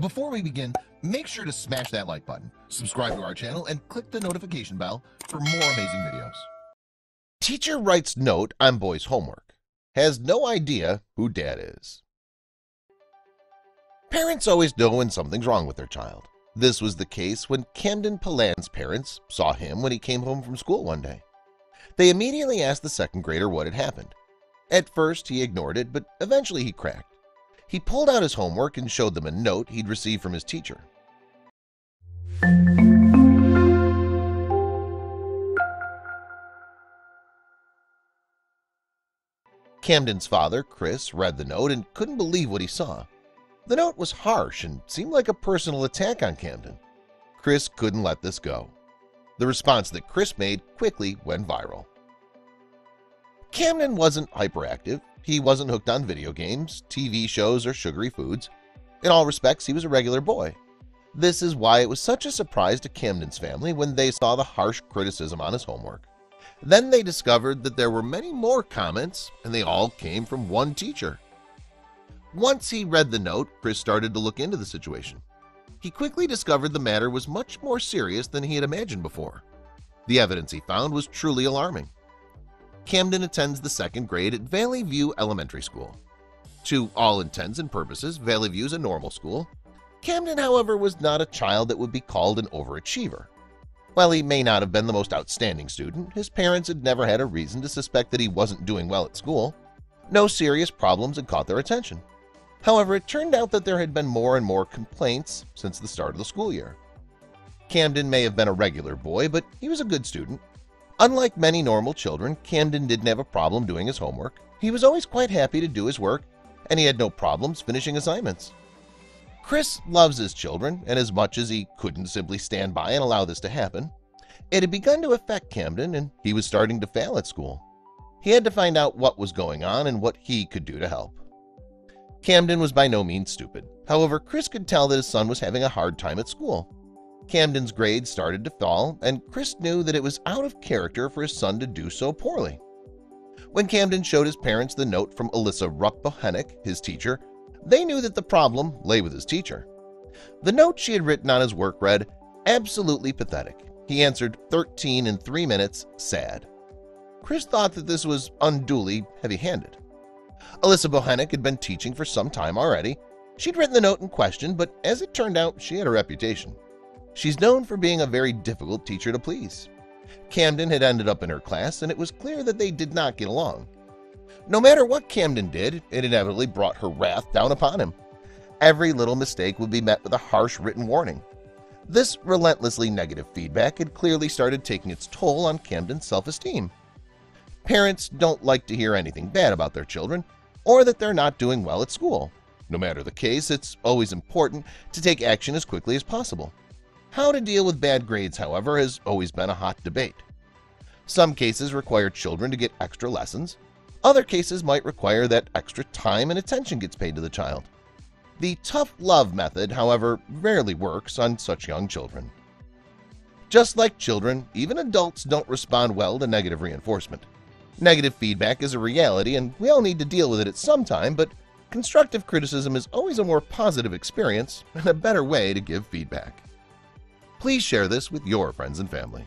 Before we begin, make sure to smash that like button, subscribe to our channel, and click the notification bell for more amazing videos. Teacher writes note on boy's homework. Has no idea who dad is. Parents always know when something's wrong with their child. This was the case when Camden Palan's parents saw him when he came home from school one day. They immediately asked the second grader what had happened. At first, he ignored it, but eventually he cracked. He pulled out his homework and showed them a note he'd received from his teacher. Camden's father, Chris, read the note and couldn't believe what he saw. The note was harsh and seemed like a personal attack on Camden. Chris couldn't let this go. The response that Chris made quickly went viral. Camden wasn't hyperactive. He wasn't hooked on video games, TV shows, or sugary foods. In all respects, he was a regular boy. This is why it was such a surprise to Camden's family when they saw the harsh criticism on his homework. Then they discovered that there were many more comments, and they all came from one teacher. Once he read the note, Chris started to look into the situation. He quickly discovered the matter was much more serious than he had imagined before. The evidence he found was truly alarming. Camden attends the second grade at Valley View Elementary School. To all intents and purposes, Valley View is a normal school. Camden, however, was not a child that would be called an overachiever. While he may not have been the most outstanding student, his parents had never had a reason to suspect that he wasn't doing well at school. No serious problems had caught their attention. However, it turned out that there had been more and more complaints since the start of the school year. Camden may have been a regular boy, but he was a good student. Unlike many normal children, Camden didn't have a problem doing his homework. He was always quite happy to do his work, and he had no problems finishing assignments. Chris loves his children, and as much as he couldn't simply stand by and allow this to happen, it had begun to affect Camden, and he was starting to fail at school. He had to find out what was going on and what he could do to help. Camden was by no means stupid. However, Chris could tell that his son was having a hard time at school. Camden's grades started to fall, and Chris knew that it was out of character for his son to do so poorly. When Camden showed his parents the note from Alyssa Rupp-Bohanec, his teacher, they knew that the problem lay with his teacher. The note she had written on his work read, "Absolutely pathetic. He answered 13 in 3 minutes, sad." Chris thought that this was unduly heavy-handed. Alyssa Bohanec had been teaching for some time already. She'd written the note in question, but as it turned out, she had a reputation. She's known for being a very difficult teacher to please. Camden had ended up in her class, and it was clear that they did not get along. No matter what Camden did, it inevitably brought her wrath down upon him. Every little mistake would be met with a harsh written warning. This relentlessly negative feedback had clearly started taking its toll on Camden's self-esteem. Parents don't like to hear anything bad about their children or that they're not doing well at school. No matter the case, it's always important to take action as quickly as possible. How to deal with bad grades, however, has always been a hot debate. Some cases require children to get extra lessons. Other cases might require that extra time and attention gets paid to the child. The tough love method, however, rarely works on such young children. Just like children, even adults don't respond well to negative reinforcement. Negative feedback is a reality, and we all need to deal with it at some time, but constructive criticism is always a more positive experience and a better way to give feedback. Please share this with your friends and family.